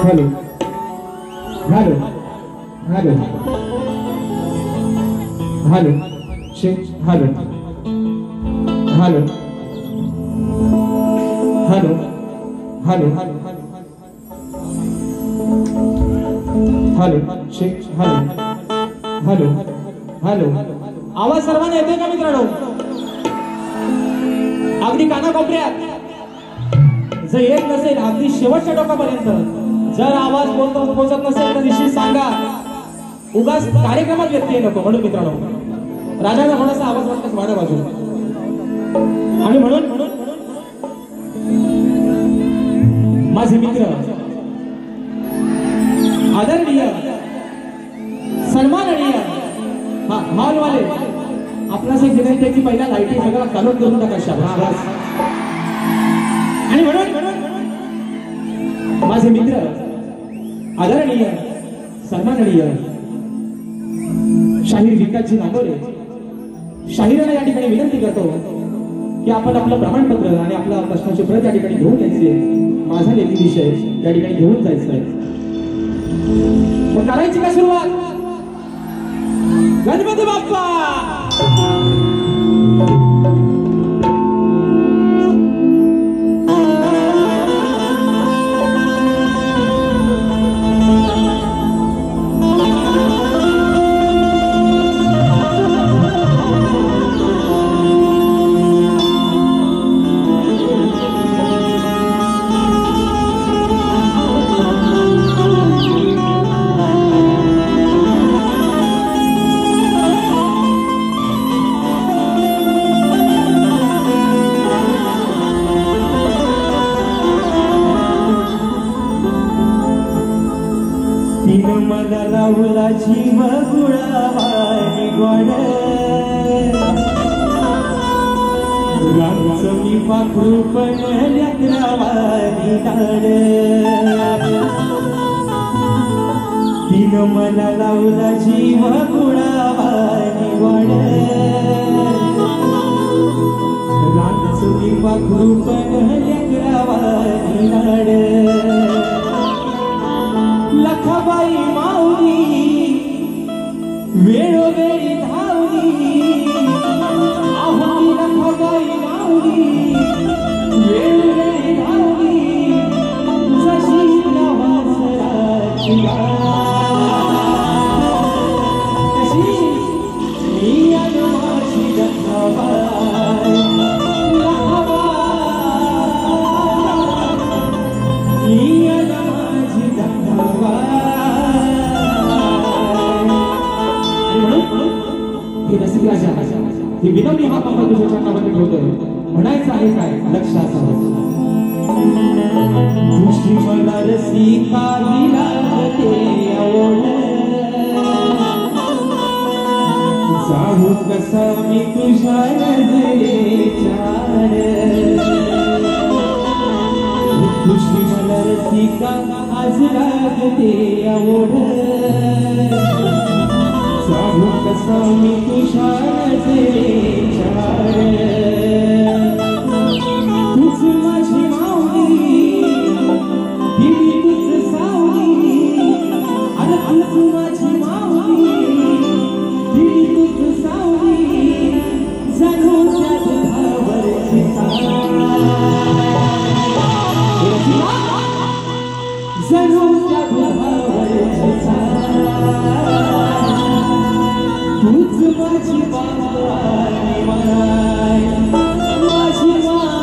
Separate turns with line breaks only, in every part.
Hello. Hello. Hello. Hello. Check. Hello. Hello. Hello. Hello. Hello. Check. Hello. Hello. Hello.
आवाज सर्वांना येतोय का मित्रांनो? अगदी कानाकोपऱ्यात जर येत नसेल अगदी शेवटच्या टोकापर्यंत जर आवाज पोहोचत नसेल तर निश्चित सांगा. उगाच कार्यक्रमात व्यत्यय नको. म्हणून मित्रांनो राजाला थोडासा आवाज वाटत वाढा बाजू आणि म्हणून माझे मित्र आदरणीय सन्माननीय हॉलवाले आपल्यास एक विनंती आहे की पहिल्या लाईटी सगळं काढून करून टाका शाबास. आणि म्हणून माझे मित्र आदरणीय सन्माननीय शाहीर विकासजी नागोरे शाहिरांना या ठिकाणी विनंती करतो की आपण आपलं प्रमाणपत्र आणि आपला प्रश्नाची प्रत या ठिकाणी घेऊन यायचे. माझा लेखी विषय या ठिकाणी घेऊन जायचं आहे. मग करायची का सुरुवात? गणपती बाप्पा जीव गुळावानी गोड रांच मी पाखरू पण लेकरावानी दाड तीन मला लावला जीव गुळावानी गोड रांच मी पाखरू पण लेकरावानी दाड लखाबाई माऊली वेळोवेळी धावली आहोती लखाबाई माऊली वेळोवेळी धावली जशी वासराची तशी मी आणि माझी लखाबाई मी आणि माझी लखाबाई. हे रसिक राजा ही विनम्र हा पंपा तुझ्या चरणामध्ये ठेवतोय. म्हणायचं आहे काय लक्षात तुझी मला रसिका लागते आवड जाऊ कसा मी तुझ्या नजरेच्या तुझी मला रसिका आज लागते आवड जाऊ कसा मी तुझ्या नजरेच्या तूच माझी माऊली दिली तूच सावली अरे तूच माझी माऊली दिली तूच सावली जणू त्या दुधावरची जणू त्या दुधावरची तूच माझी बाई माय माझी माय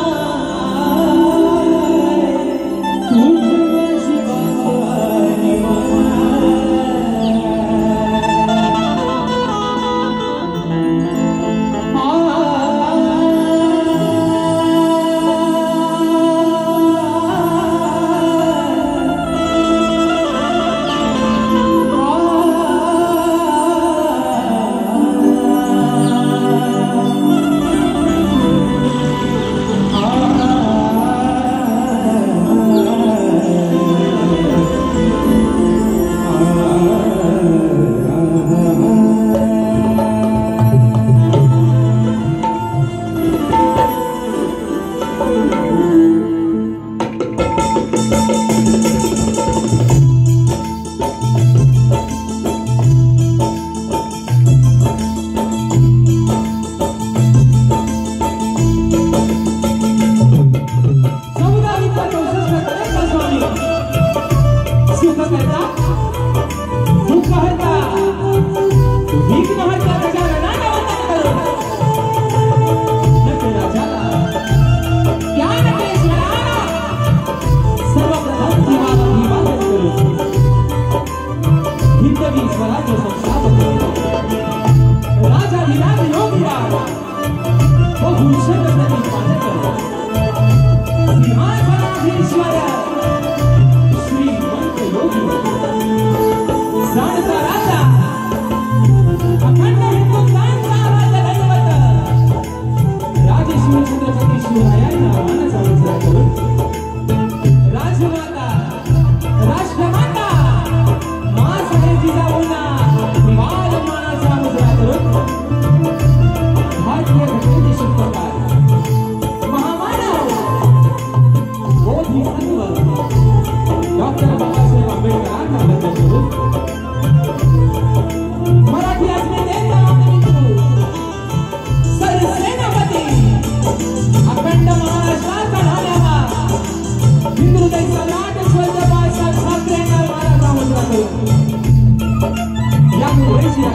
तूच माझी बाई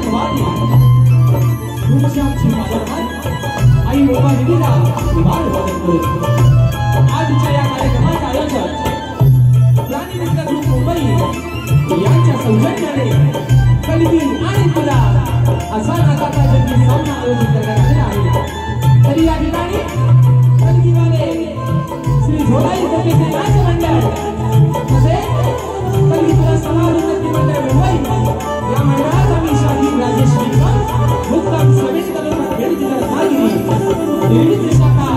वाली तुमची मालक आई बाबा निघिला विभाग बदलतो आजच्या या कार्यक्रमाचे आयोजक प्राणी मित्र ग्रुप मुंबई यांच्या सौजन्याने कलितील आणि तुला असा नाकाचा जंगी सामना आयोजित करण्यात आलेला आहे तरी या ठिकाणी कलिवाले श्री झोलाई कोटेचे नाच मंडळ तसे कलितुला समारोह मंडळ मुंबई या मंडळाचा मी शाहीर राजेश निकम मुक्काम समेत तालुका खेड जिल्हा रत्नागिरी निर्मित शाखा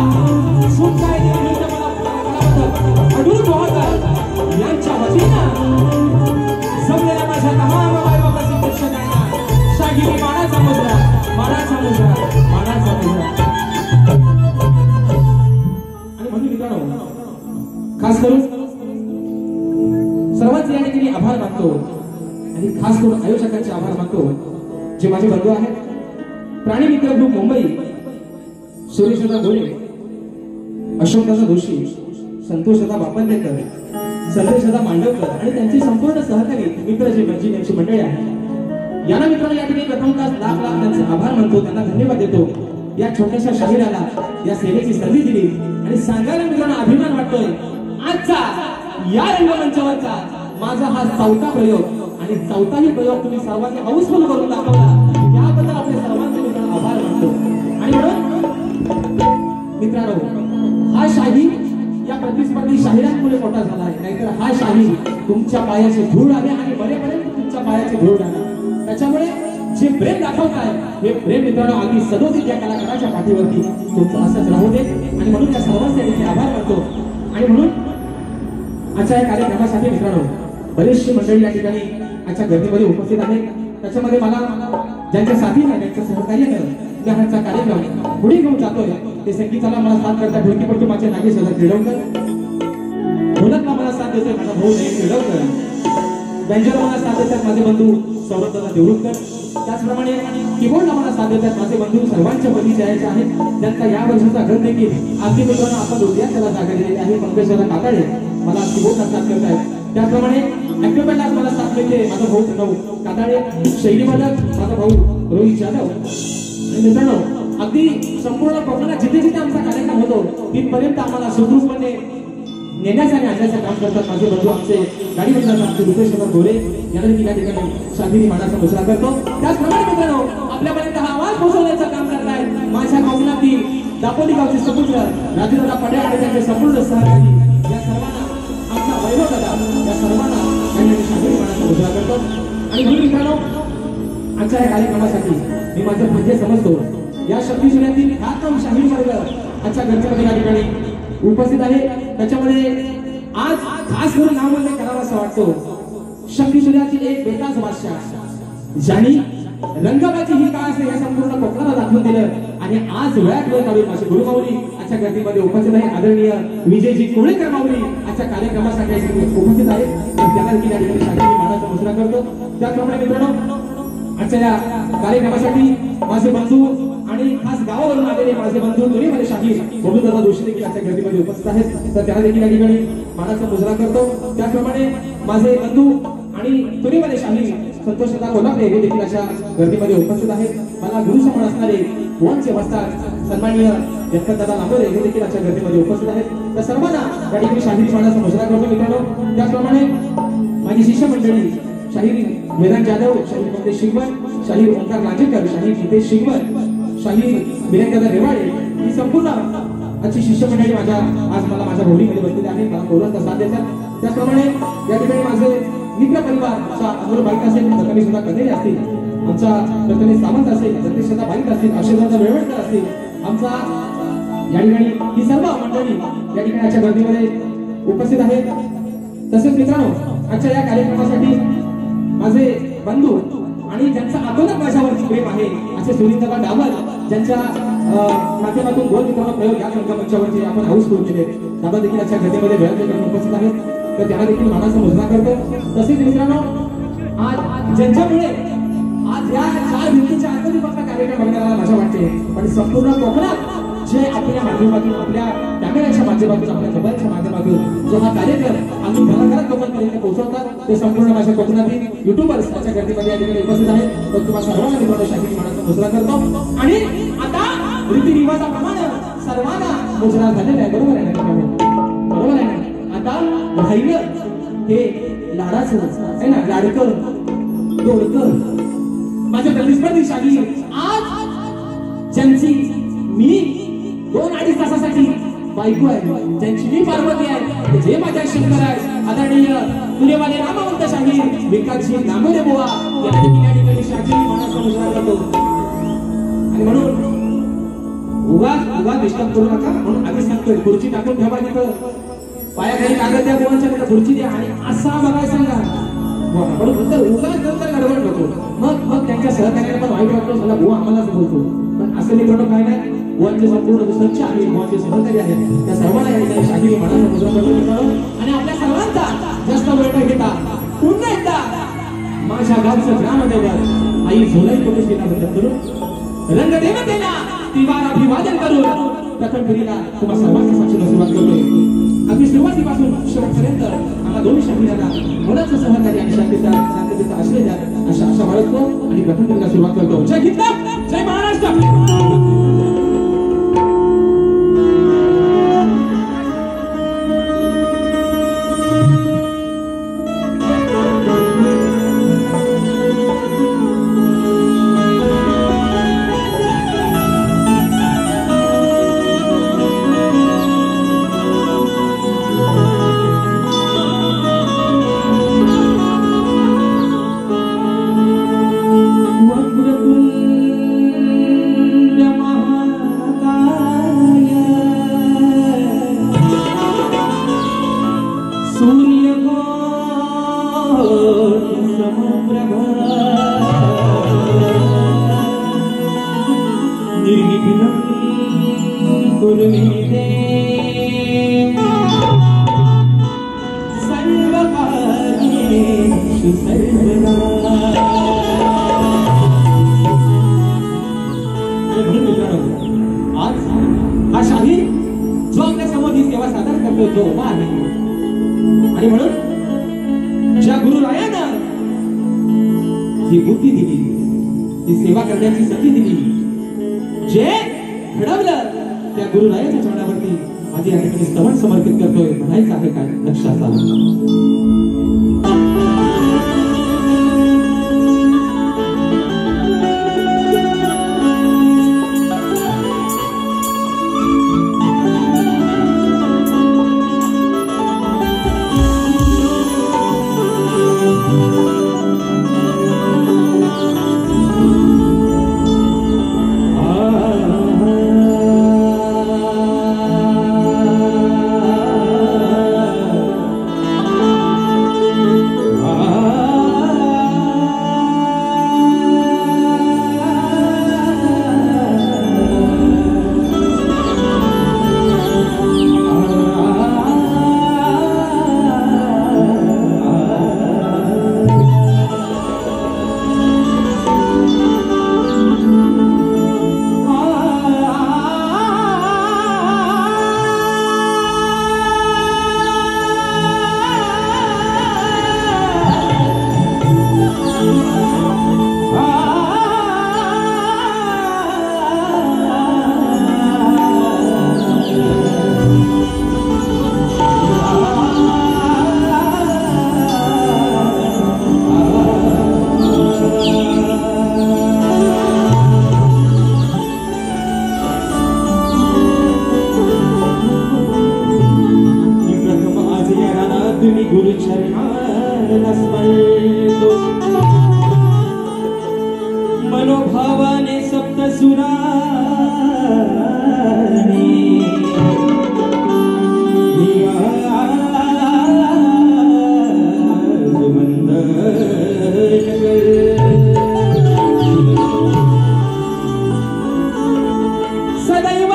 सुखदाय निर्मित कलापथक अडूर गोवाकर यांच्या वतीनं जमलेल्या माझ्या तमाम मायबापाचे प्रेक्षकांना शाहिरी मानाचा मुजरा मानाचा मुजरा मानाचा मुजरा आणि म्हणून मित्रांनो खास करून सर्वांचे या ठिकाणी आभार मानतो आणि खास करून आयोजकांचे आभार मानतो जे माझे बंधू आहेत प्राणी मित्र ग्रुप मुंबई सुरेशदा गोरे अशोकदादा जोशी संतोषदा बापंडेकर संदेशदा मांडवकर आणि त्यांची संपूर्ण सहकारी मित्र जे मंजी यांची मंडळी आहे यांना मित्रांनो या ठिकाणी प्रथमतः लाख लाख त्यांचे आभार मानतो त्यांना धन्यवाद देतो या छोट्याशा शाहिराला या सेवेची संधी दिली आणि सांगायला मित्रांनो अभिमान वाटतोय आजचा या रंगमंचावरचा माझा हा चौथा प्रयोग आणि चौथाही प्रयोग तुम्ही सर्वांनी हाऊसफुल करून दाखवला याबद्दल आपले सर्वांचे मित्रांनो आभार मानतो आणि म्हणून मित्रांनो हा शाहीर या प्रतिस्पर्धी शाहिरांमुळे मोठा झाला आहे नाहीतर हा शाहीर तुमच्या पायाचे धूळ आले आणि बरेपर्यंत तुमच्या पायाचे धूळ आले त्याच्यामुळे जे प्रेम दाखवताय हे प्रेम मित्रांनो अगदी सदोदित या कलाकाराच्या पाठीवरती तुमचं असंच राहू दे आणि म्हणून या सर्वांचे आभार मानतो आणि म्हणून आजच्या या कार्यक्रमासाठी मित्रांनो बरेचशी मंडळी या ठिकाणी आजच्या गर्दीमध्ये उपस्थित आहेत त्याच्यामध्ये मला ज्यांच्या साथीला त्यांचं सहकार्य करत हा कार्यक्रम पुढे घेऊन जातोय ते संगीताला मला साथ करता ढोलकीपट्टू माझे नागेश दादा क्रीडवकर ढोलकला मला साथ देतोय माझा भाऊ नयन क्रीडवकर बँजोला मला साथ देतात माझे बंधू सौरभ दादा देवरुखकर त्याचप्रमाणे कीबोर्डला मला साथ देतात माझे बंधू सर्वांच्या पदी जयाचे आहेत ज्यांचा या वर्षाचा गट देखील अगदी मित्रांनो आपण उद्या त्याला जागा दिलेली आहे पंकज दादा काकाडे मला कीबोर्डला साथ करतायत त्याचप्रमाणे ऍक्टिव्हला मला साथ देते माझा भाऊ प्रणव काकाडे शैलीवादक माझा भाऊ रोहित जाधव आणि मित्रांनो अगदी संपूर्ण कोकणात जिथे जिथे आमचा कार्यक्रम होतो तिथपर्यंत आम्हाला सुखरूपपणे नेण्याचं आणि आणण्याचं काम करतात माझे बंधू आमचे गाडी मंडळाचे आमचे रुपेश गोरे यांना देखील या ठिकाणी शाहिरी मानाचा मुजरा करतो त्याचप्रमाणे मित्रांनो आपल्यापर्यंत हा आवाज पोहोचवण्याचं काम करतायत माझ्या कोकणातील दापोली गावचे सुपुत्र राजूदादा पडे आणि त्यांचे संपूर्ण सहकारी या सर्वांना आमचा वैभव दादा या सर्वांना शाहिरी मानाचा मुजरा करतो आणि म्हणून मित्रांनो आजच्या या कार्यक्रमासाठी मी माझं भाग्य समजतो या शक्ती जिल्ह्यातील ख्यातनाम शाहीर वर्ग आजच्या गणपती या ठिकाणी उपस्थित आहे त्याच्यामध्ये आज खास करून नामोल्लेख करावा असं वाटतो शक्ती जिल्ह्यातील एक बेताज बादशाह ज्यांनी रंगबाजी ही काय असते हे संपूर्ण कोकणाला दाखवून दिलं आणि आज वेळात वेळ काढून माझे गुरुमाऊली आजच्या गर्दीमध्ये उपस्थित आहे आदरणीय विजयजी कोळेकर माऊली आजच्या कार्यक्रमासाठी उपस्थित आहेत त्याला देखील या ठिकाणी शाहिरी मानाचा मुजरा करतो त्याचप्रमाणे मित्रांनो आजच्या या कार्यक्रमासाठी माझे बंधू आणि खास गावावरून आलेले माझे बंधू दोन्ही शाहीर दादा जोशी देखील आजच्या गर्दीमध्ये उपस्थित आहेत तर त्याला देखील या ठिकाणी मानाचा मुजरा करतो त्याचप्रमाणे माझे बंधू आणि दोन्ही शाहीर संतोषदा कोल्हापुरे हे देखील अशा गर्दीमध्ये उपस्थित आहेत मला गुरुसमोर असणारे वंश वस्ताद सन्माननीय दादा लांबोरे हे देखील आजच्या गर्दीमध्ये उपस्थित आहेत तर सर्वांना या ठिकाणी शाहिरी मानाचा मुजरा करतो मित्रांनो त्याचप्रमाणे माझी शिष्य मंडळी शाहीर वेदांत जाधव शाहीर मंदेश शिंगवर शाहीर ओंकार लांजेकर शाहीर जितेश शिंगवर शाहीर वीरेंद्र रेवाडे ही संपूर्ण आजची शिष्य मंडळी माझ्या आज मला माझ्या भोवरीमध्ये बसलेले आहेत मला गौरवाचा साथ देतात त्याचप्रमाणे या ठिकाणी माझे मित्र परिवार आमचा अमोल बाईक असेल प्रथमेश सुद्धा कनेरे असतील आमचा प्रथमेश सावंत असेल सतीशदा बाईक असतील अक्षयदादा वेळवणकर असतील आमचा या ठिकाणी ही सर्व मंडळी या ठिकाणी आजच्या गर्दीमध्ये उपस्थित आहेत तसेच मित्रांनो आजच्या या कार्यक्रमासाठी माझे बंधू आणि ज्यांचा आतोनात माझ्यावरती प्रेम आहे असे सुनीलदादा डावर ज्यांच्या माध्यमातून दोन मित्रांनो प्रयोग या रंगमंचावरती आपण हाऊसफुल केले दादा देखील आजच्या गर्दीमध्ये वेळात उपस्थित आहेत तर त्यांना देखील मानाचा मुजरा करतो तसेच मित्रांनो आज ज्यांच्यामुळे आज या चार भिंतीच्या आतमध्ये फक्त कार्यक्रम बघण्याला मजा वाटते पण संपूर्ण कोकणात जे आपल्या माध्यमातून आपल्या कॅमेऱ्याच्या माध्यमातून आपल्या मोबाईलच्या माध्यमातून जो हा कार्यक्रम आम्ही घराघरात लोकांपर्यंत पोहोचवतात ते संपूर्ण माझ्या कोकणातील युट्यूबर्स त्याच्या गर्दीमध्ये या ठिकाणी उपस्थित आहेत. तर तुम्हाला सर्वांना मित्रांनो शाहीर मानाचा मुजरा करतो आणि आता रीतिरिवाजाप्रमाणे सर्वांना मुजरा झालेला आहे. बरोबर आहे ना बरोबर आहे ना. आता राहिलं हे लाडाचं आहे ना लाडकं दोडकं माझ्या प्रतिस्पर्धी शाहीर आज ज्यांची मी 2-2.5 तासासाठी बायको आहे ज्यांची मी पार्वती आहे जे माझ्या शंकर आहे आदरणीय तुलेवाले रामवंत शाहीर विकासजी नामोरे बुवा या ठिकाणी शाहीर मनाचा मुजरा करतो. आणि म्हणून उगाच डिस्टर्ब करू नका म्हणून आम्ही सांगतोय खुर्ची टाकून ठेवा तिथं पायाखाली कागद द्या बुवांच्या तिथं खुर्ची द्या आणि असा बघायला सांगा म्हणून उगाच नंतर गडबड नको. मग त्यांच्या सहकार्याने पण वाईट वाटतो मला बुवा आम्हालाच बोलतो पण असं मित्रांनो काय नाही. बुवांचे संपूर्ण संच आहे बुवांचे सहकारी आहेत त्या सर्वांना या ठिकाणी शाहीर मनाचा मुजरा करतो आणि आपल्या सर्वांचा जास्त वेळ न घेता पुन्हा एकदा माझ्या गावचं ग्रामदैवत आई झोलाई प्रतिष्ठेला वंदन करून रंगदेवतेला तिवार अभिवादन करून प्रथम फेरीला तुम्हा सर्वांच्या साक्षीला सुरुवात करतोय. अगदी सुरुवातीपासून शेवटपर्यंत आम्हा दोन्ही शाहिरांना मनाचं सहकार्य आणि शांततेचा आश्रय द्या अशा आशा बाळगतो आणि प्रथम फेरीला सुरुवात करतो. जय हिंद जय महाराष्ट्र. आणि म्हणून ज्या गुरुरायानं ही बुद्धी दिली ही सेवा करण्याची संधी दिली जे घडवलं त्या गुरुरायाच्या चरणावरती माझी या ठिकाणी स्तवन समर्पित करतोय. म्हणायचं आहे काय लक्षात आलं. मनोभावाने सप्तसुरानी सदैव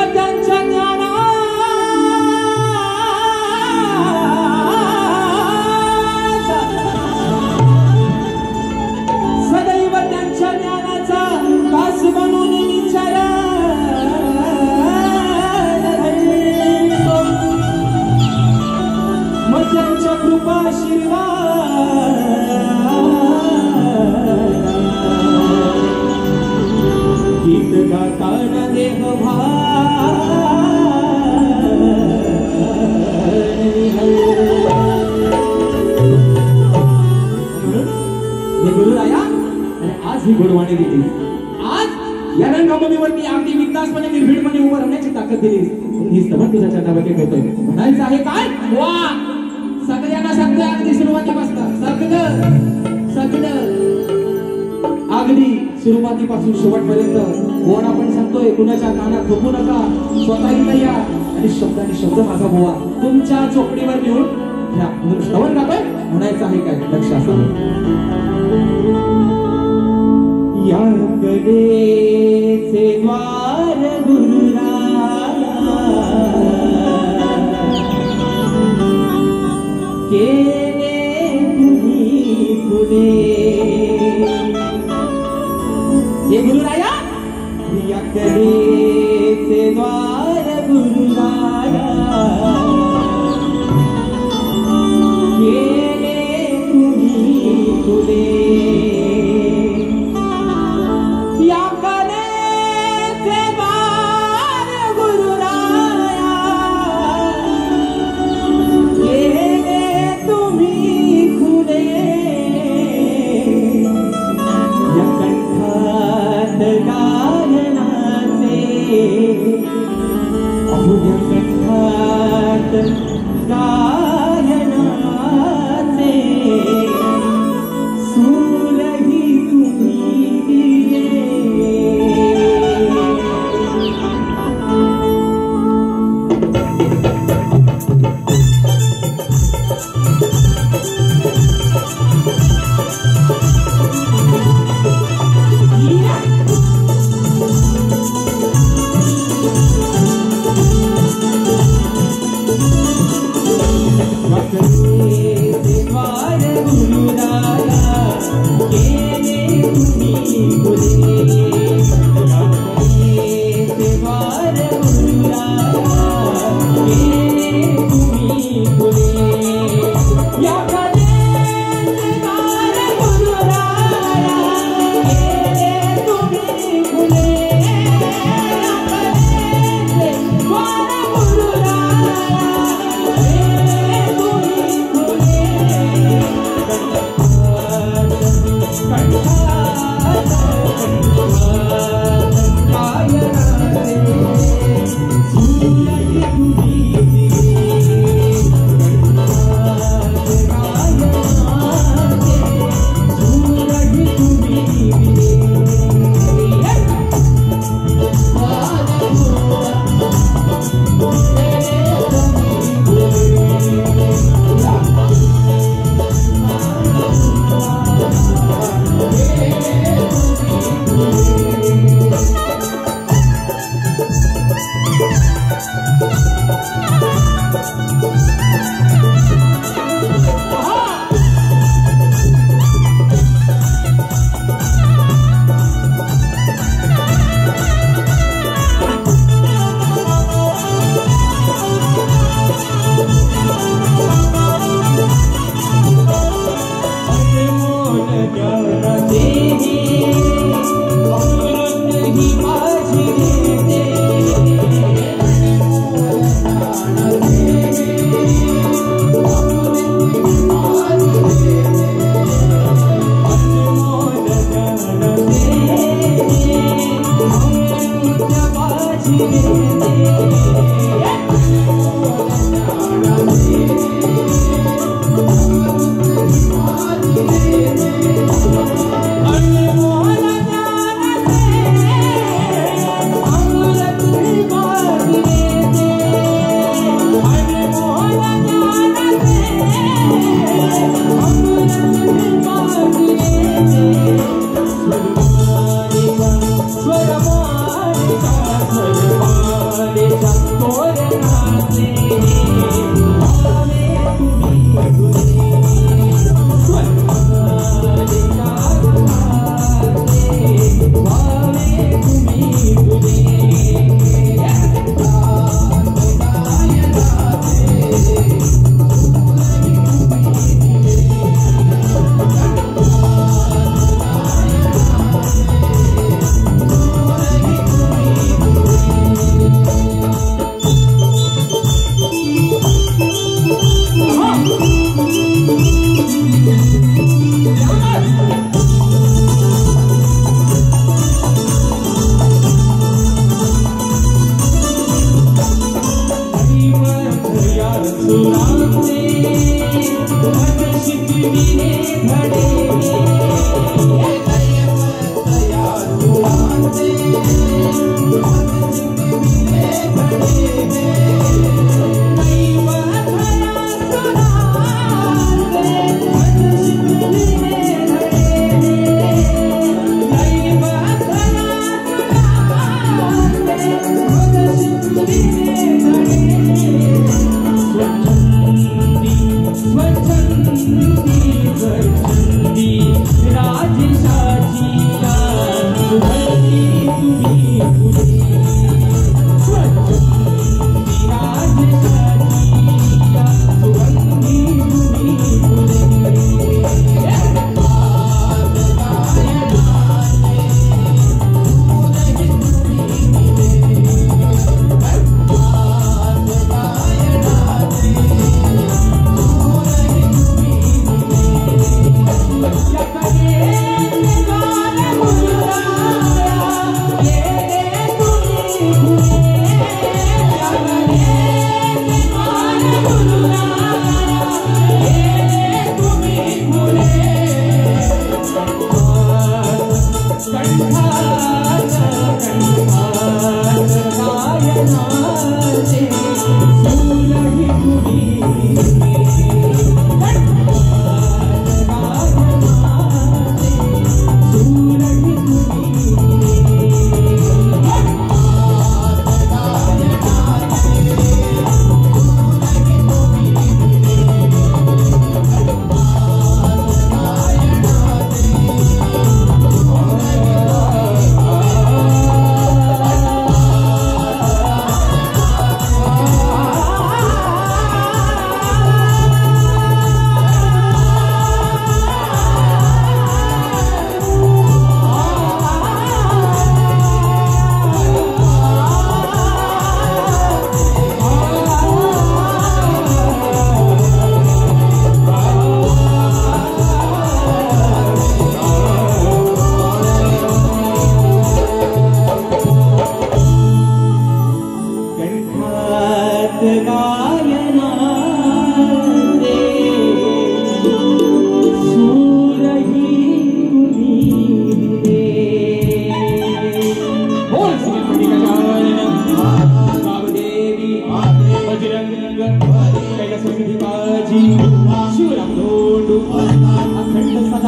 त्यांच्या ज्ञानाचा दास बनून विचार आज ही गोडवाणी दिली, आज या रंगभूमीवरती अगदी बिंदासपणे निर्भीडपणे उभं राहण्याची ताकद दिली. ही स्तवन तुझ्या चरणावरती ठेवतोय. म्हणायचं आहे काय? वा, सगळ्यांना सांगतोय अगदी सुरुवातीपासून सगळं अगदी सुरुवातीपासून शेवटपर्यंत गोड आपण सांगतोय. कुणाच्या कानात झोपू नका, स्वतः इथं या आणि शब्दाने शब्द माझा बोवा तुमच्या चोपडीवर घेऊन घ्या म्हणून श्रवण गातोय. म्हणायचं आहे काय? लक्ष असावं. याकडेचे द्वार गुरुराया केले तुम्ही खुले. हे गुरुराया, याकडेचे द्वार गुरुराया केले तुम्ही खुले.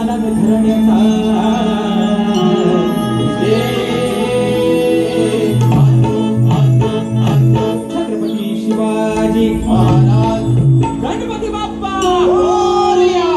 आला धरण्याचा छत्रपती शिवाजी महाराज गणपती बाप्पा मोरया.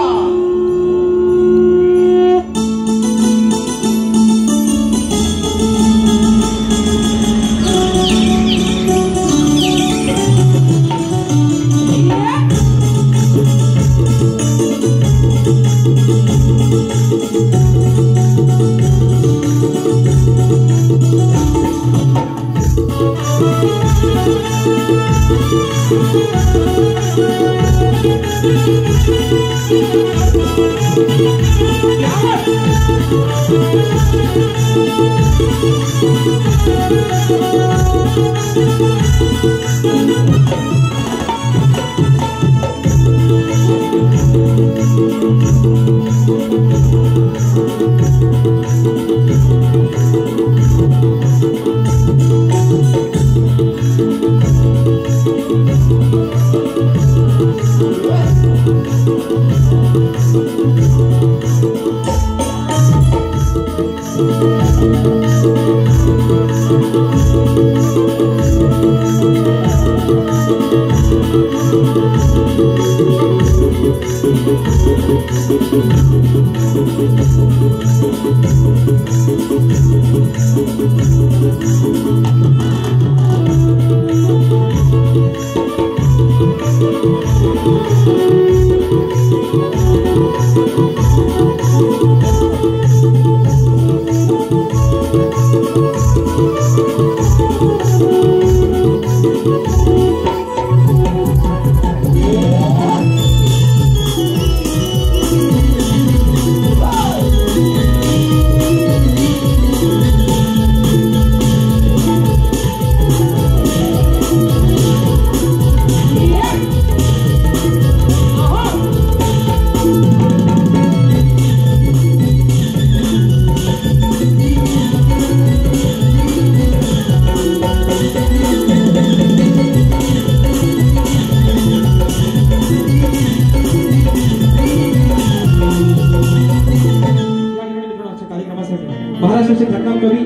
महाराष्ट्राचे ख्यातनाम कवी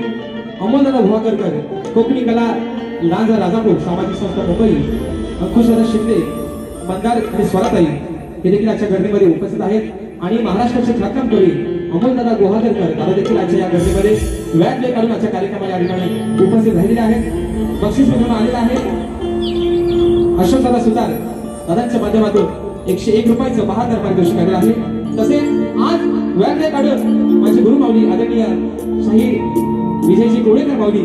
अमोलदादा भुवाकरकर, कोकणी कला लांजा राजापूर सामाजिक संस्था मुंबई, अंकुशदादा शिंदे, मंदार आणि स्वराताई हे देखील आजच्या गर्दीमध्ये उपस्थित आहेत आणि महाराष्ट्राचे ख्यातनाम कवी अमोलदादा गुहागरकर दादा देखील आजच्या या गर्दीमध्ये वेळ प्ले करून आजच्या कार्यक्रमाला या ठिकाणी उपस्थित राहिलेले आहेत. बक्षीस मिळवून आलेला आहे. अशोकदादा सुतार दादांच्या माध्यमातून 101 रुपयाचं 72 पारितोषिक आलेलं आहे. तसेच आज वेळ प्ले काढून माझे गुरु माऊली आदरणीय शाहीर विजयजी कोडेकर माऊली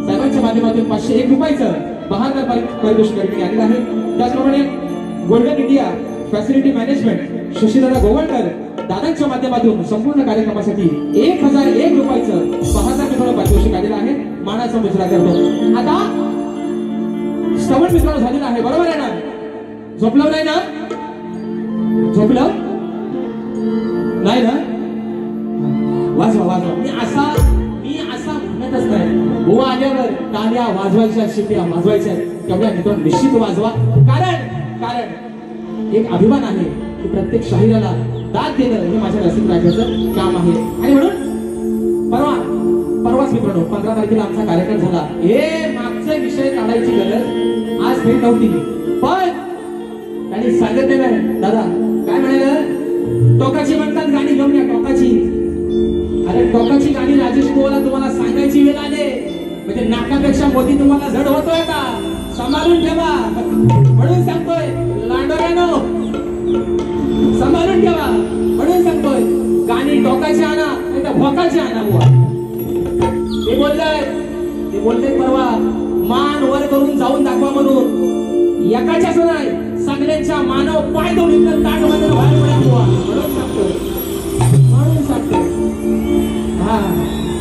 साहेबांच्या माध्यमातून 501 रुपयाचं 72 पारितोषिक आलेलं आहे. त्याचप्रमाणे golden India facility management शशीदादा Govalkar दादांच्या माध्यमातून संपूर्ण कार्यक्रमासाठी 1001 रुपयाचं 72 पारितोषिक आलेलं आहे. मानाचा मुजरा करतो. आता श्रवण मित्रांनो झालेला आहे, बरोबर आहे ना? झोपलं नाही ना? झोपलं नाही ना? वाजवा वाजवा. मी असा म्हणतच नाही. बुवा आल्यावर टाळ्या वाजवायच्या, शिट्या वाजवायच्या, तेवढ्या मित्रांनो निश्चित वाजवा. कारण एक अभिमान आहे की प्रत्येक शाहिराला दाद देणं हे माझ्या रसिक राजाचं काम आहे. आणि म्हणून परवाच मित्रांनो 15 तारखेला आमचा कार्यक्रम झाला. हे मागचे विषय काढायची गरज आज भेट नव्हती, पण त्यांनी सांगितलेलं दादा काय म्हणाल, टोकाची म्हणतात गाणी घेऊन या. टोकाची, अरे टोकाची गाणी राजेश बुवाला तुम्हाला सांगायची वेळ आले म्हणजे नाकापेक्षा मोदी तुम्हाला जड होतोय का? सांभाळून ठेवा म्हणून सांगतोय. लांडोऱ्यानो सांभाळून ठेवा म्हणून सांगतोय. गाणी टोकाची आणा नाही तर भोकाची आणा बुवा. ते बोलले परवा मान वर करून जाऊन दाखवा म्हणून. एकाच्याच नाही सगळ्यांच्या मानव पाय दोन ताट मध्ये बाहेर पडा बुवा म्हणून सांगतोय. हा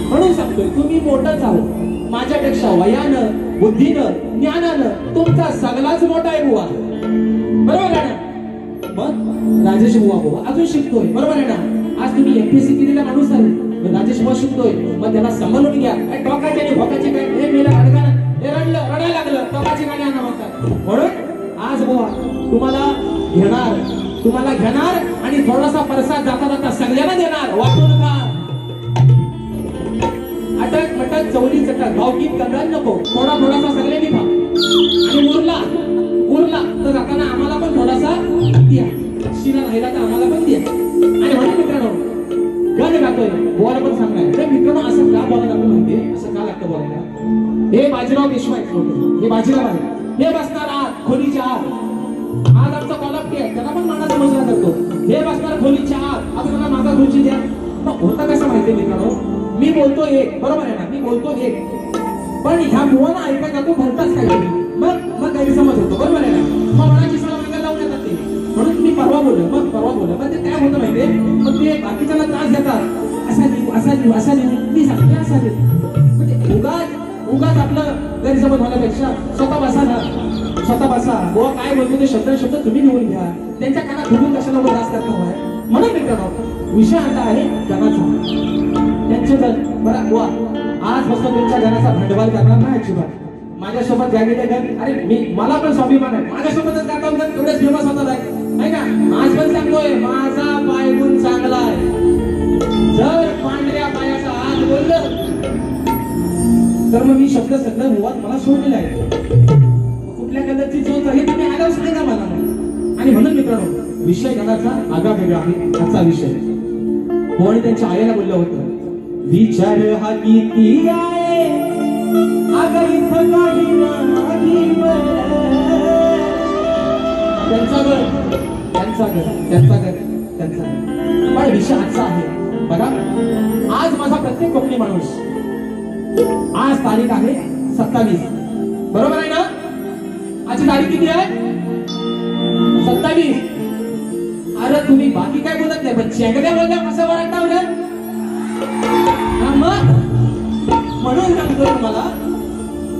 म्हणून सांगतोय तुम्ही मोठंच आहो माझ्यापेक्षा वयानं, बुद्धीनं, ज्ञानानं तुमचा सगळाच मोठा आहे बुवा. बरोबर आहे ना? मग राजेश बुवा अजून शिकतोय, बरोबर आहे ना? आज तुम्ही एमपीएससी केलेला माणूस आहे, राजेश बुवा शिकतोय, मग त्याला सांभाळून घ्या. टोकाची आणि भोकाची काय हे मेला रडायला लागलं, टोकाची गाणी आणा म्हणतात. म्हणून आज बुवा तुम्हाला घेणार तुम्हाला घेणार आणि थोडासा प्रसाद जाता जाता सगळ्यांना देणार, वाटू नका. अटक मटक चवली चटक भावकीत कंगाल नको, थोडासा सगळ्यांनी खा आणि उरला तर जाताना आम्हाला पण थोडासा द्या, शिरा राहिला तर आम्हाला पण द्या. आणि म्हणून मित्रांनो गाणं गातोय, बोला पण सांगणार तर मित्रांनो असं का बोलायला लागलं म्हणते, असं का लागतं बोलायला. हे बाजीराव देशमुख हे बाजीराव आहे, हे बसणार आत खोलीच्या आत. आज आमचा कॉलप आहे, त्याला पण मानाचा मुजरा करतो. हे बसणार खोलीच्या आत, आता त्याला माझा रुची द्या. होता कसं माहितीये मित्रांनो, मी बोलतो एक, बरोबर आहे ना, मी बोलतो एक, पण ह्या मुवाला ऐकायला तो भरताच काय मग गैरसमज होतो, बरोबर आहे ना. मग मनाची सला मागायला लावून येतात ते, म्हणून मी परवा बोललो पण ते काय होतं माहितीये, मग ते बाकीच्याला त्रास देतात, असा लिहू मी सांगते असा लिहू, म्हणजे उगाच आपलं गैरसमज होण्यापेक्षा स्वतः बसा बुवा काय बोलतो ते शब्द तुम्ही लिहून घ्या, त्यांच्या कानात धुवून कशाला त्रास करता. म्हणून मित्रांनो विषय आता आहे गणाचा. त्यांचे जर बरं बुवा आजपासून तुमच्या गणाचा भांडवल करणार नाही अजिबात. माझ्यासोबत ज्या गेले गण, अरे मला पण स्वाभिमान आहे, माझ्यासोबतच गाता गण एवढेच फेमस होतात आहे का. आज पण सांगतोय माझा पायगुण चांगला आहे, जर पांढऱ्या पायाचा आज बोललं तर मग मी शब्द सगळं मुवात मला सोडलेला आहे. कुठल्या कलरची चोच आहे तुम्ही आल्यावर सांगा मला. आणि म्हणून मित्रांनो विषय गणाचा आगा वेगळा आहे. त्याचा विषय कोणी त्यांच्या आईला बोललं होतं, विचार हा किती आहे अगं इथं काही नाही त्यांचा पण विषय आजचा आहे बघा. आज माझा प्रत्येक कोकणी माणूस, आज तारीख आहे 27, बरोबर आहे ना. आजची तारीख किती आहे 27. अरे तुम्ही बाकी काय बोलत नाही पण चेंगड्या बोलल्या कसं वाटतं मग. म्हणून सांगतो तुम्हाला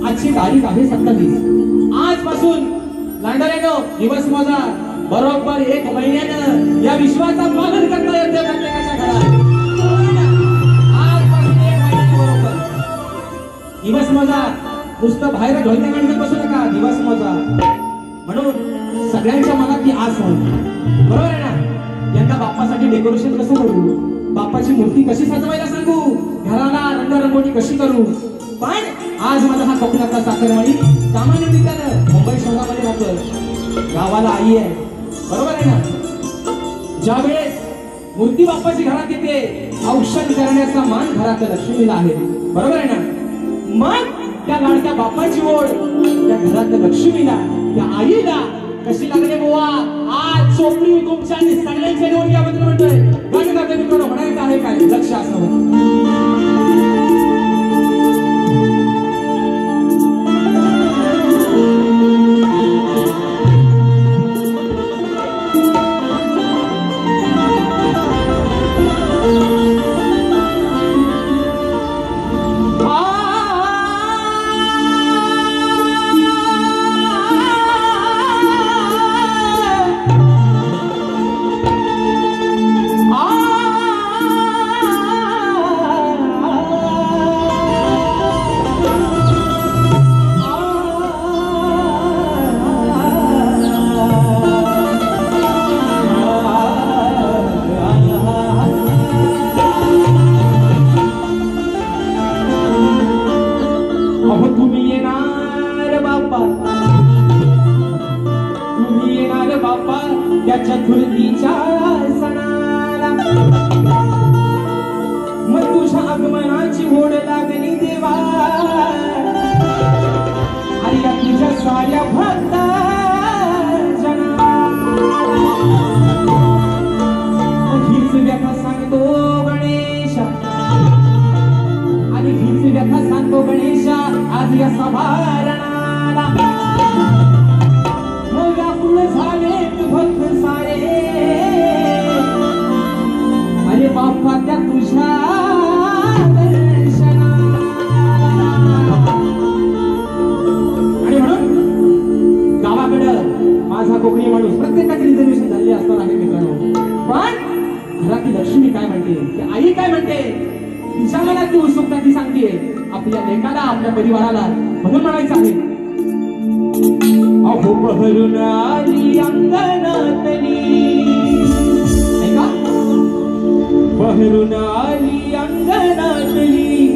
आजची तारीख आहे 27. आजपासून लांडऱ्यानो दिवस मोजा, बरोबर 1 महिन्यानं या विश्वाचा पालन करता येते प्रत्येकाच्या घरात. आजपासून 1 महिन्यानं बरोबर दिवस मोजा, नुसतं बाहेर ढोलक्या काढत बसू नका, दिवस मोजा. म्हणून सगळ्यांच्या मनात ती आस होती, बरोबर आहे ना. यंदा बाप्पासाठी डेकोरेशन कसं करू, बाप्पाची मूर्ती कशी सजवायला सांगू, घराला रंगरंगोटी कशी करू. पण आज माझा हा कोकणातला चाकरमानी कामानिमित्तानं मुंबई शहरामध्ये राहतोय, गावाला आई आहे, बरोबर आहे ना. ज्यावेळेस मूर्ती बाप्पाची घरात येते, औषध करण्याचा मान घरातल्या लक्ष्मीला आहे, बरोबर आहे ना. मग त्या लाडक्या बाप्पाची ओढ त्या घरातल्या लक्ष्मीला, त्या आईला कशी लागले बुवा. आज चोपडी तुमच्या आणि सगळ्यांच्या निवड याबद्दल म्हणतोय. गाणं गाते मित्रांनो, म्हणायचं आहे काय लक्ष असावं. चतुर्थीच्या सणाला मग तुझ्या आगमनाची ओढ लागली देवा. आणि या तुझ्या साऱ्या भक्ता हीच व्यथा सांगतो गणेशा, आणि हीच व्यथा सांगतो गणेशा आज या सभारणाला. झाले भक्त सारे अरे बाप्पा त्या तुझ्या दर्शना. आणि म्हणून गावाकडं माझा कोकणी माणूस प्रत्येकाची रिझर्वेशन झाली असणार आहे मित्रांनो. पण घरातली लक्ष्मी काय म्हणते, की आई काय म्हणते, तिच्या मनात ती उत्सुकता ती सांगते आपल्या लेकाला, आपल्या परिवाराला. म्हणून म्हणायचं आहे अहो बहरून आली अंगणातली बहरून आली अंगणातली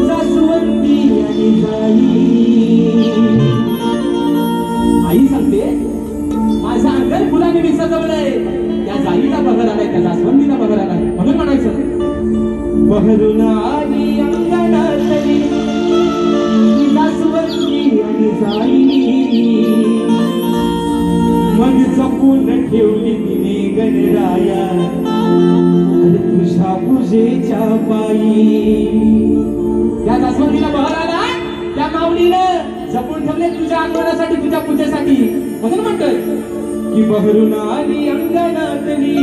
जास्वंदी आणि जाई. आई सांगते माझं अंगण फुलाने मी सजवलंय, त्या जाईला बहर आलाय, त्या जास्वंदीला बहर आलाय, म्हणून म्हणायचं बहरून आली अंगणातली जास्वंदी आणि जाई. मग जपून ठेवली तिने गणराया तुझ्या पूजेच्या पायी. त्या जास्वंदीला बहर आला, त्या माऊलीनं जपून ठेवले तुझ्या आगमनासाठी, तुझ्या पूजेसाठी, म्हणून म्हणतोय की बहरून आली अंगणातली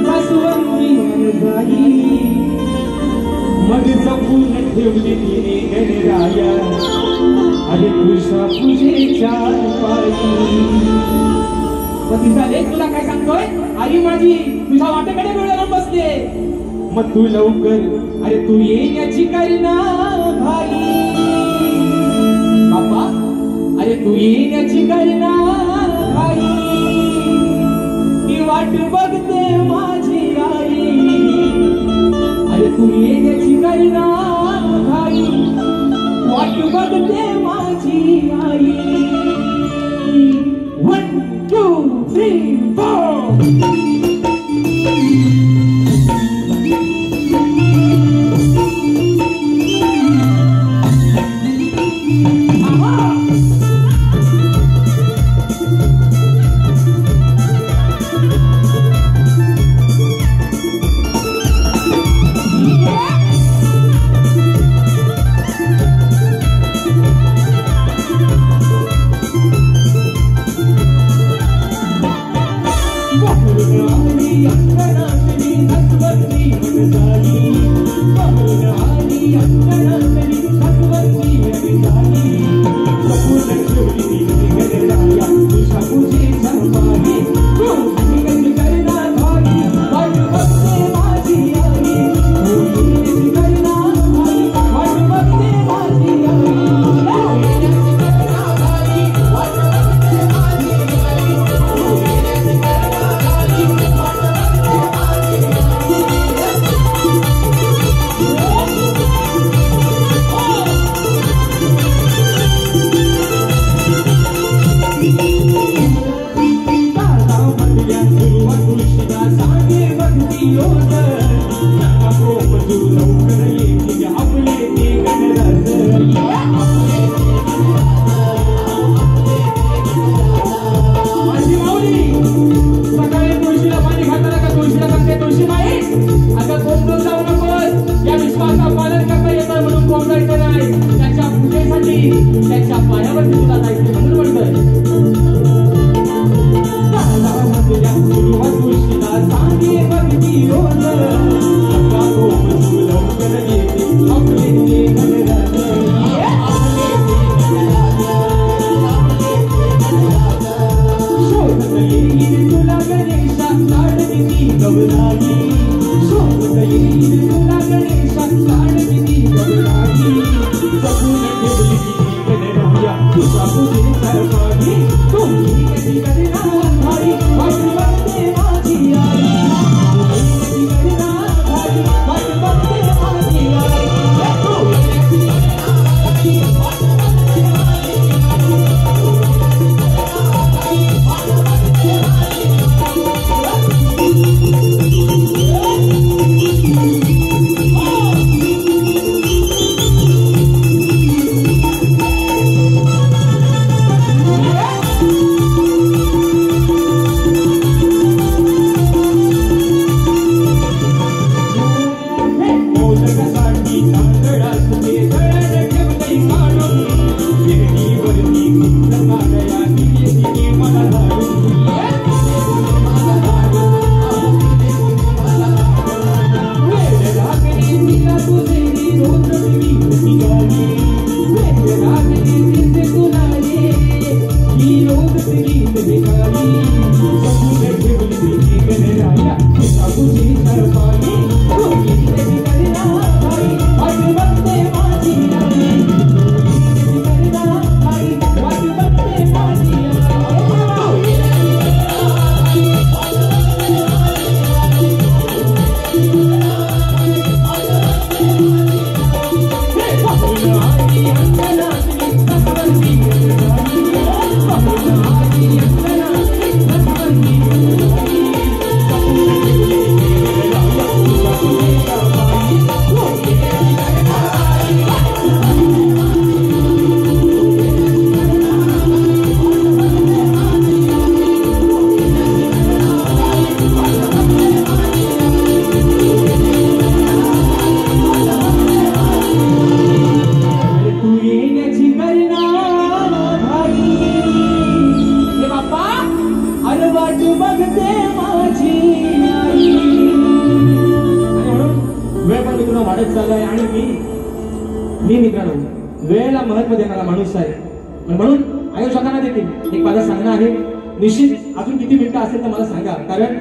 जास्वंदी आणि जाई. मग जपून ठेवली तिने गणराया अरे तुझ्या पूजेच्या पायी. तिचा लेख तुला काय सांगतोय, आई माझी तुझ्या वाटेकडे डोळ्याला बसले, मग तू लवकर अरे तू येण्याची करीना भाई. बाप्पा अरे तू येण्याची करीना भाई, ती वाट बघते माझी आई. अरे तू येण्याची करीना भाई, वाट बघते माझी आई. 1 2 3 4. वाढत चाललाय आणि मी मित्रांनो वेळेला महत्व देणारा माणूस आहे. म्हणून आयोजकांना देखील एक माझं सांगणं आहे, निश्चित अजून किती मिनिटं असेल तर मला सांगा, कारण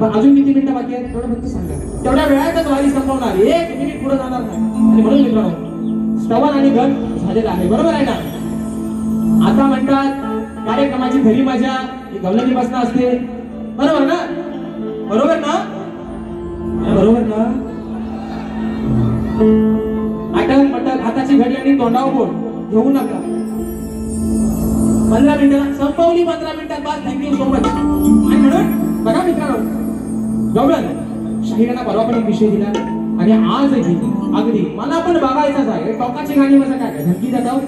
पण अजून किती मिनिटं बाकी आहेत तेवढं फक्त सांगा. तेवढ्या वेळातच वारी संपवणार, 1 मिनिट पुढे जाणार नाही. आणि म्हणून मित्रांनो श्रवण आणि गण झालेला आहे, बरोबर आहे ना. आता म्हणतात कार्यक्रमाची खरी मजा ही गवलनी बसणं असते, बरोबर ना, बरोबर ना, बरोबर ना. अटक मटक हाताची घडी आणि तोंडावर बोट घेऊ नका. 15 मिनिटं संपवली, 15 मिनिटात बाद. Thank you so much. आणि म्हणून बघा मित्रांनो, गवळण शाहिरांना परवा पण एक विषय दिला आणि आजही अगदी मला पण बघायचाच आहे. टोकाची गाणी माझा काय धमकी देता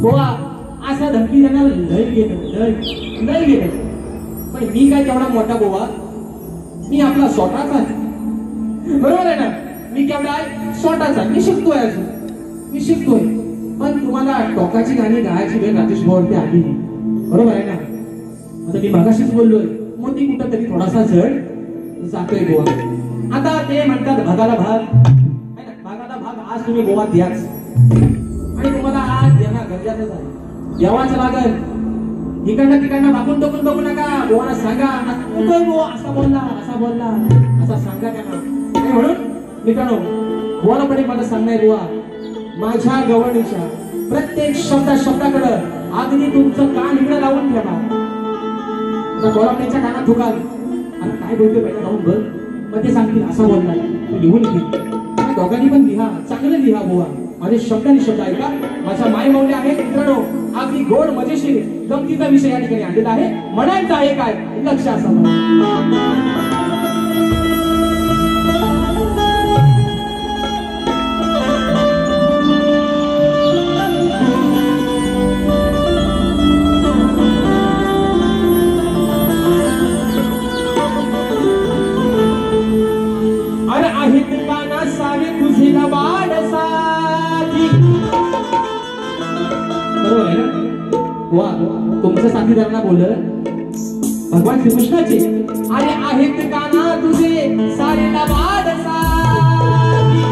गोवा असं धमकी देणार लय गेलं. पण मी काय तेवढा मोठा गोवा, मी आपला स्वतःचा आहे, बरोबर आहे ना. मी केवढा आहे स्वतःचा, मी शिकतोय अजून, मी शिकतोय. पण तुम्हाला टोकाची गाणी गायची वेळ राजेश भाऊवरती आली, बरोबर आहे ना. आता मी मागाशीच बोललोय, मोठी कुठं तरी थोडासा जड जातोय गोवा. आता ते म्हणतात भागाला भाग, भागाला भाग आज तुम्ही गोवा द्याच आणि तुम्हाला आज देणं गरजेचंच आहे, द्यावाच लागल. इकडनं मागून टोकून बघू नका, गोवाला सांगा असा बोलला असा सांगा त्यांना. आणि म्हणून मित्रांनो गोवाला पण एक मला सांगणार, गोवा माझ्या गवळणीच्या प्रत्येक शब्दाकडे अगदी तुमचं कान इकडे लावून ठेवा. गोवाच्या कानात ठोकाल, आता काय बोलतोय पहिला जाऊन बघ, मग ते सांगतील असा बोललाय, तू लिहून घे. दोघांनी पण लिहा, चांगलं लिहा गोवा. माझे शब्दांनी शब्द ऐका, माझ्या माय मौल्य आहेत मित्रांनो. अगदी गोड मजेशीर गमतीचा विषय या ठिकाणी आणलेला आहे. म्हणायचं आहे काय, लक्ष असावं. अरे आहेत काना सारे तुझे लबाड साथी, बरोबर आहे ना. वा तुमचं साथीदारांना बोललं भगवान श्रीकृष्णाचे. अरे आहेत काना तुझे सारे लबाड साथी,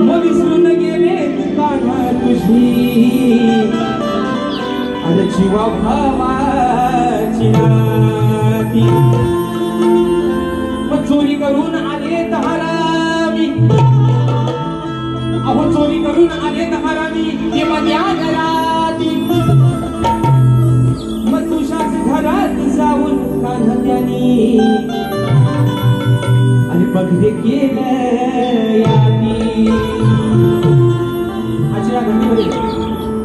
मग विसरून गेले काना तुझी, अरे जीवा भावाची नाती. मग चोरी करून आले तहारामी, अहो चोरी करून आले तहारामी, ते माझ्या घराती. मग तुझ्याच घरात जाऊन कान्हात्यानी, आणि बघले केलं याती. आजच्या घटनेमध्ये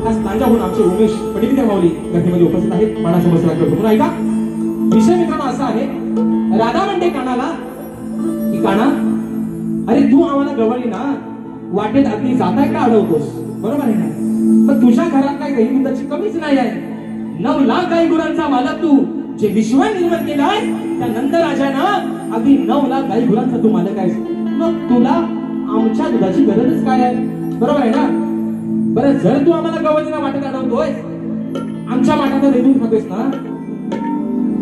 आज तांजाहून आमचे उमेश पडिलकर माऊली घटनेमध्ये उपस्थित आहेत. मानाचा बसरा करतो म्हणून ऐका. विषय मित्रांनो असा आहे, राधा म्हणते कानाला की काना, अरे तू आम्हाला गवळी ना वाटेत अगदी जाताय का अडवतोस, बरोबर आहे ना. पण तुझ्या घरात काय गैरिमताची कमीच नाही आहे. 9 लाख गाई गुरांचा मालक तू, जे विश्व निर्माण केलाय त्या नंदराजानं अगदी 9 लाख गाई गुरांचा तू मालक आहेस. मग तुला आमच्या दुधाची गरजच काय आहे, बरोबर आहे ना. बरं जर तू आम्हाला गवळीला वाटेत अडवतोय, आमच्या माठात दूध खातोयस ना,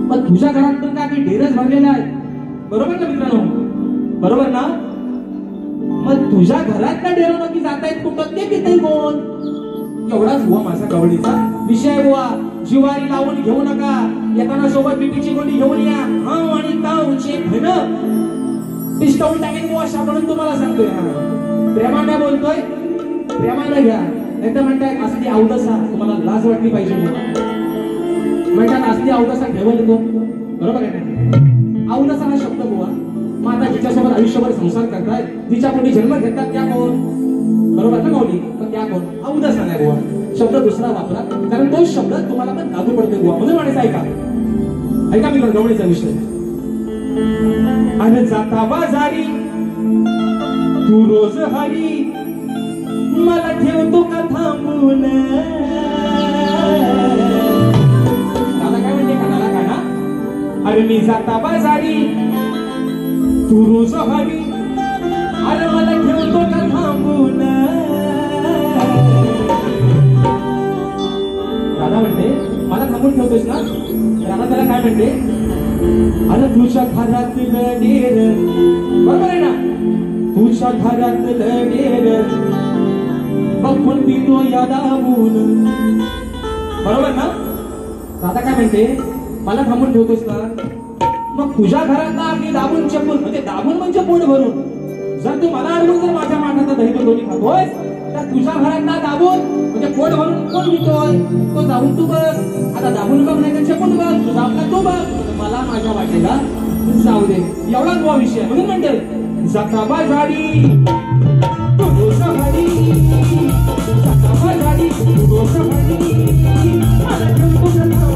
पण तुझ्या घरात पण काय ढेरच भरलेला आहे, बरोबर ना मित्रांनो, बरोबर ना. मग तुझ्या घरात ना डेरो नक्की जातायत कुठं, ते पितय कोण. एवढाच बुवा माझा गवळीचा विषय. बुवा जिवारी लावून घेऊ नका, येताना सोबत बीपीची गोळी घेऊन या. हाव आणि तावचे भन पिस्टवून टाकेन बुवा अशा म्हणून तुम्हाला सांगतोय. प्रेमाने बोलतोय, प्रेमाने घ्या. नाही तर म्हणताय असली अवदसा, तुम्हाला लाज वाटली पाहिजे म्हणतात. असली अवदसा ठेवल तो, बरोबर आहे ना. अवदसा हा शब्द बुवा, मग आता जिच्यासोबत आयुष्यभर संसार करताय, जिच्या कोणी जन्म घेतात त्या कोण, बरोबर ना माऊली. पण त्या कोण अवदसा नाही बुवा, शब्द दुसरा वापरा, कारण तो शब्द तुम्हाला पण लागू पडतोय बुवा. म्हणून म्हणायचं ऐका, ऐका मी गवळीचा विषय. अन जाता बाजारी तू रोज हरी, मला ठेवतो का थांबून. दादा काय म्हणते कानाला काना, अरे मी जाता बाजारी तू रोज हरी, अरे मला ठेवतो का थांबून. दादा म्हणते मला थांबून ठेवतोस ना. दादा त्याला काय म्हणते, अरे तुझ्या घरातलं नेर बरोबर आहे ना तुझ्या घरातलं नेर बघून पितो या दाबून बरोबर ना आता काय म्हणते मला थांबून ठेवतोस का मग तुझ्या घरातला अगदी दाबून चपून म्हणजे दाबून म्हणजे पोट भरून जर तू मला अडवून जर माझ्या माठाचा दही दोन्ही खातोय तर तुझ्या घरातला दाबून म्हणजे पोट भरून कोण पितोय तो जाऊन तू बघ आता दाबून बघ नाही तर चपून बघ तुझा आपला तो बघ मला माझ्या वाटेला जाऊ दे एवढाच हा विषय म्हणून म्हणते जकाबा झाडी तू डोसा भाडी जकाबा झाडी तू डोसा भाडी मला तुझं तुझ्या घरात तुझ्या घरात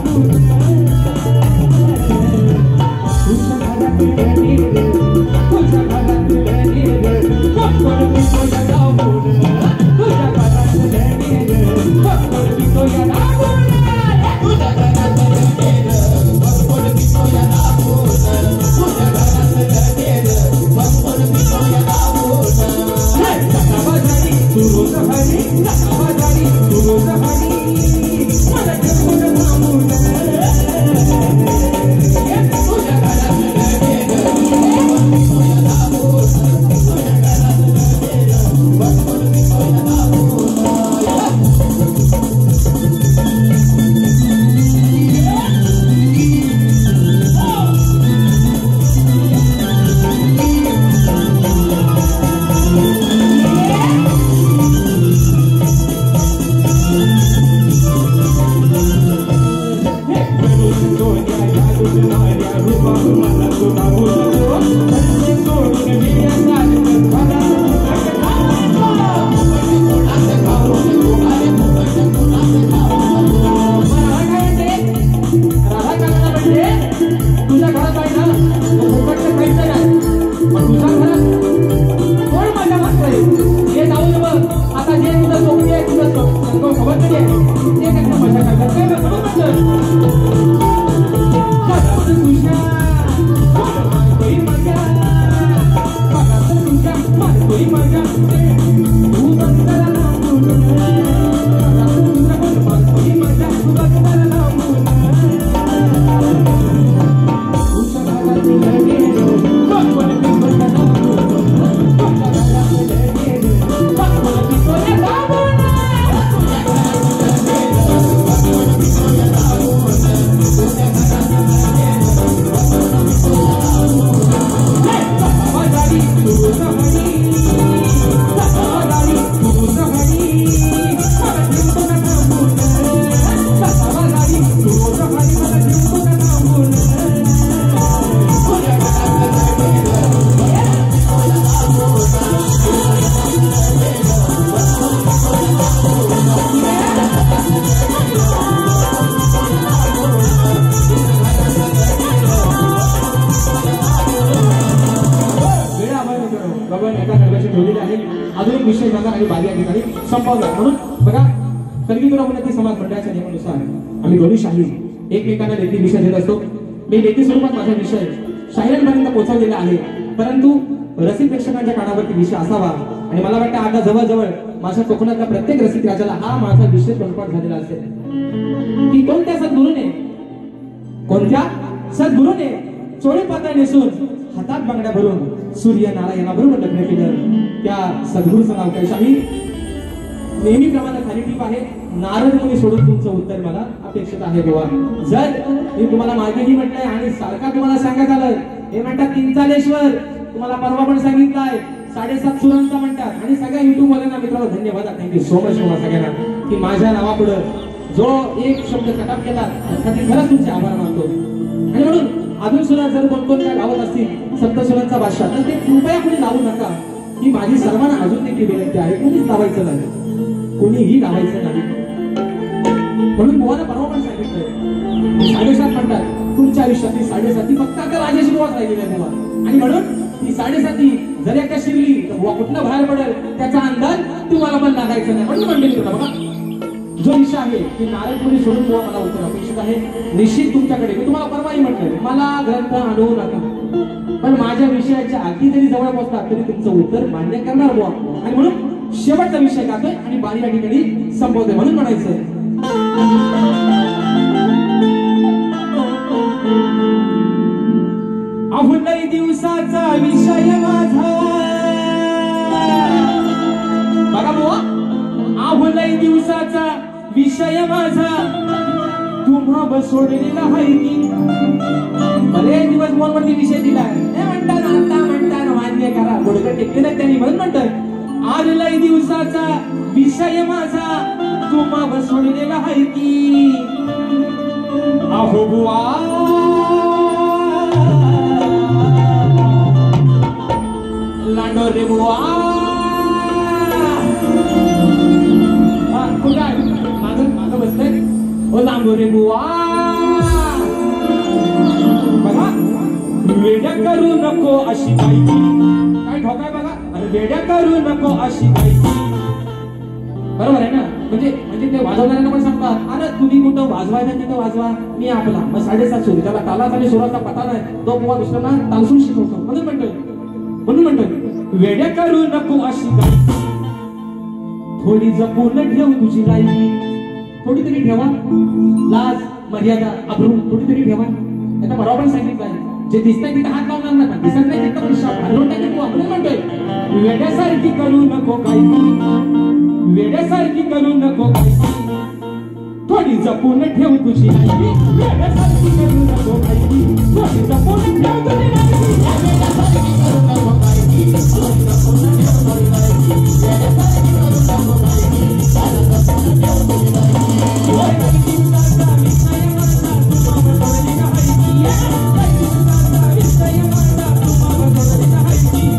एकमेकांना लेखी विषय देत असतो मी लेखी स्वरूपात माझा विषय शाहिरांपर्यंत पोहोचवलेला आहे परंतु रसिक प्रेक्षकांच्या कानावरती विषय असावा आणि मला वाटतं आता जवळजवळ माझ्या कोकणातल्या प्रत्येक रसिक राजाला हा माझा विषय कंठपाठ झालेला असेल की कोणत्या सद्गुरूने चोळी पातळ नेसून हातात बांगड्या भरून सूर्य नारायणाबरोबर लग्न केलं त्या सद्गुरूचं नाव काय शाही नेहमीप्रमाणे खाली टीप आहे नारद मुनी सोडून तुमचं उत्तर मला अपेक्षित आहे बुवा जर मी तुम्हाला मागेही म्हटलंय आणि सारखा तुम्हाला सांगत आलं हे म्हणतात किंचालेश्वर तुम्हाला परवा पण सांगितलंय 7.5 सुरांचा म्हणतात आणि सगळ्या युट्यूब वाल्यांना मित्रांनो धन्यवाद थँक्यू सो मच तुम्हाला सगळ्यांना की माझ्या नावापुढे जो एक शब्द कटाप केला त्यासाठी खरंच तुमचे आभार मानतो आणि म्हणून अजून सुद्धा जर कोण काय लावत असतील सप्तस्वरांचा भाषा तर ते कृपया कोणी लावू नका ही माझी सर्वांना अजून देखील विनंती आहे कोणीच लावायचं नाही कोणीही लावायचं नाही म्हणून बुवाला परवा पण सांगितलं 7.5 म्हणतात तुमच्या आयुष्यातली 7.5 फक्त आता राजेश्रीवास राहिलेली आहे बुवा आणि म्हणून ती 7.5 जर एकदा शिरली तर बुवा कुठनं बाहेर पडेल त्याचा अंदाज तुम्हाला पण लागायचा नाही म्हणून म्हणले बघा जो विषय आहे की नारदमुनी सोडून बुवा मला उत्तर अपेक्षित आहे निश्चित तुमच्याकडे मी तुम्हाला परवाही म्हटलं मला ग्रंथ आणू नका पण माझ्या विषयाच्या आधी जरी जवळ पोहोचतात तरी तुमचं उत्तर मान्य करणार बुवा आणि म्हणून शेवटचा विषय गातोय आणि बारी या ठिकाणी संपवतोय म्हणून म्हणायचं अहो लई दिवसाचा विषय माझा बघा बुवा अहो लई दिवसाचा विषय माझा तुम्हा सोडलेला हाय की बरेच दिवस फोनवरती विषय दिलाय म्हणताना मान्य करा गुडघे टेकले त्यांनी म्हणून म्हणतात आज लई दिवसाचा विषय माझा तुम्हा सोडलेला हाय की अहो बुवा लांडो रे बुवा कुठं आहे माझं बसतंय ओ लांडो रे बुवा बघा वेड्या करू नको अशी माहिती काय ठोकाय बघा अरे वेड्या करू नको अशी माहिती बरोबर आहे ना म्हणजे ते वाजवणाऱ्यांना पण सांगतात अरे तुम्ही कुठं वाजवायला तिथं वाजवा मी आपला मग 7:30 सुरू त्याला तालाच आणि सुराचा पता नाही तो बुवा दुसऱ्यांना तालसून शिकवतो म्हणून म्हणतोय वेड्या करू नको अशी गायकी थोडी जपून ठेव तुझी गायकी थोडी तरी ठेवा लाज मर्यादा अब्रू थोडी तरी ठेवा आता बरोबर पण सांगितलं जे दिसतंय तिथं हात लावणार नका दिसत नाही तिथं पण शाप घालून टाकेल तू म्हणून म्हणतोय वेड्यासारखी करू नको गायकी वेड्यासारखी करू नको गायकी थोडी जपून ठेव तुझी गायकी वेड्यासारखी करू नको गायकी थोडी जपून ठेव तुझी गायकी वेड्यासारखी करू नको गायकी थोडी जपून ठेव तुझी गायकी वेड्यासारखी करू नको गायकी थोडी जपून ठेव तुझी गायकी ओय दिवसाचा विषय माझा तुम्हा सोडलेला हाय की दिवसाचा विषय माझा तुम्हा सोडलेला हाय की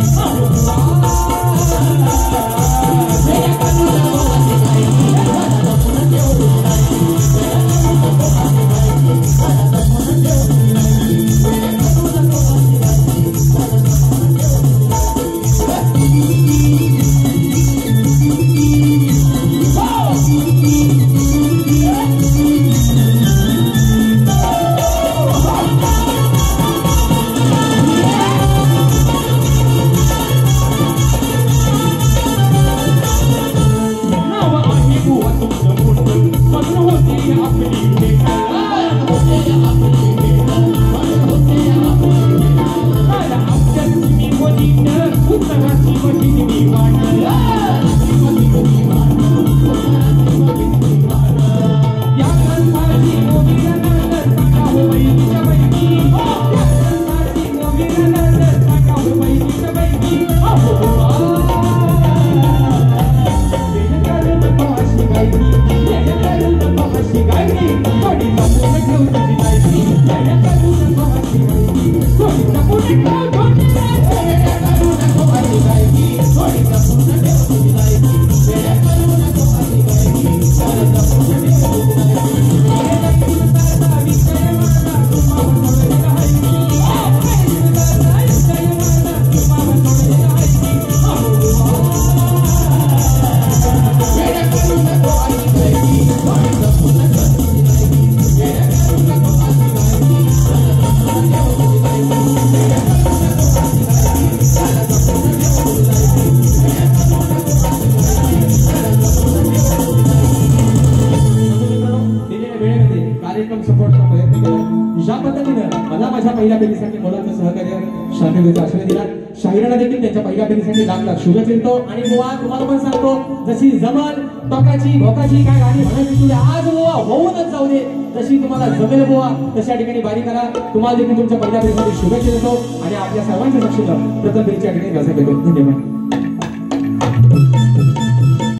पहिल्या फेरीसाठी मोलाचं सहकार्य शाखेचा आश्रय दिला शाहिराला देखील त्यांच्या पहिल्या फेरीसाठी लाख शुभेच्छा देतो आणि बुवा तुम्हाला पण सांगतो जशी जमल टोकाची भोकाची काय गाणी म्हणायची तुझ्या आज बुवा होऊनच जाऊ दे जशी तुम्हाला जमेल बुवा तशा ठिकाणी बारी करा तुम्हाला देखील तुमच्या पहिल्या फेरीसाठी शुभेच्छा देतो आणि आपल्या सर्वांच्या साक्षीनं प्रथम फेरीच्या ठिकाणी रजा देतो धन्यवाद.